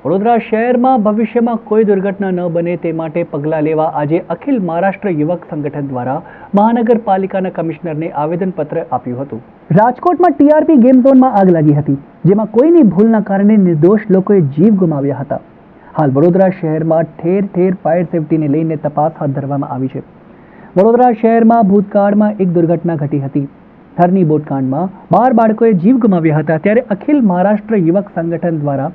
વડોદરા શહેરમાં ભવિષ્યમાં કોઈ દુર્ઘટના ન બને તે માટે પગલાં લેવા આજે અખિલ મહારાષ્ટ્ર યુવક સંગઠન દ્વારા મહાનગરપાલિકાના કમિશનરને આવેદનપત્ર આપ્યું હતું। રાજકોટમાં ટીઆરપી ગેમ ઝોનમાં આગ લાગી હતી, જેમાં કોઈની ભૂલના કારણે નિર્દોષ લોકોએ જીવ ગુમાવ્યા હતા। હાલ વડોદરા શહેરમાં ઠેર ઠેર ફાયર સેફટીને લઈને તપાસ હાથ ધરવામાં આવી છે। વડોદરા શહેરમાં ભૂતકાળમાં એક દુર્ઘટના ઘટી હતી। થરની બોટકાંડમાં 12 બાળકોએ જીવ ગુમાવ્યા હતા। ત્યારે અખિલ મહારાષ્ટ્ર યુવક સંગઠન દ્વારા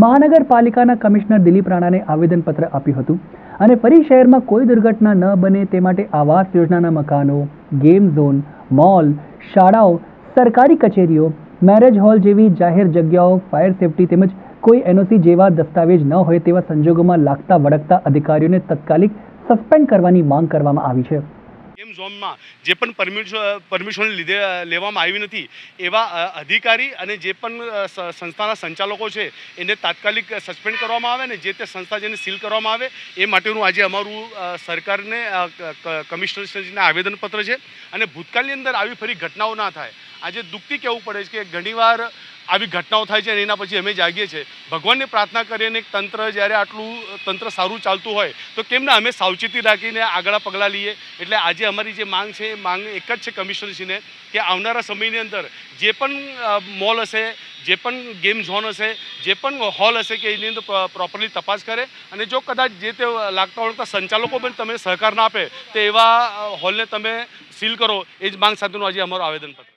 મહાનગરપાલિકાના કમિશનર દિલીપ રાણાને આવેદનપત્ર આપ્યું હતું અને ફરી શહેરમાં કોઈ દુર્ઘટના ન બને તે માટે આવાસ યોજનાના મકાનો, ગેમ ઝોન, મોલ, શાળાઓ, સરકારી કચેરીઓ, મેરેજ હોલ જેવી જાહેર જગ્યાઓ ફાયર સેફટી તેમજ કોઈ એનઓસી જેવા દસ્તાવેજ ન હોય તેવા સંજોગોમાં લાગતા વળગતા અધિકારીઓને તાત્કાલિક સસ્પેન્ડ કરવાની માંગ કરવામાં આવી છે। ગેમ ઝોનમાં જે પણ પરમિશન લેવામાં આવી નથી એવા અધિકારી અને જે પણ સંસ્થાના સંચાલકો છે એને તાત્કાલિક સસ્પેન્ડ કરવામાં આવે ને જે તે સંસ્થા જેને સીલ કરવામાં આવે એ માટેનું આજે અમારું સરકારને કમિશનરશ્રીને આવેદનપત્ર છે। અને ભૂતકાળની અંદર આવી ફરી ઘટનાઓ ના થાય, આજે દુઃખથી કહેવું પડે છે કે ઘણીવાર આવી ઘટનાઓ થાય છે અને એના પછી અમે જાગીએ છીએ, ભગવાનને પ્રાર્થના કરીએ અને તંત્ર જ્યારે આટલું તંત્ર સારું ચાલતું હોય તો કેમ ના અમે સાવચેતી રાખીને આગળ પગલાં લઈએ। એટલે આજે અમારી જે માંગ છે એ માંગ એક જ છે કમિશનરશ્રીને કે આવનારા સમયની અંદર જે પણ મોલ હશે, જે પણ ગેમ ઝોન હશે, જે પણ હોલ હશે કે એની અંદર પ્રોપરલી તપાસ કરે અને જો કદાચ જે તે લાગતા વળગતા સંચાલકો પણ તમે સહકાર ના આપે તો એવા હોલને તમે સીલ કરો, એ જ માંગ સાથેનું આજે અમારું આવેદનપત્ર।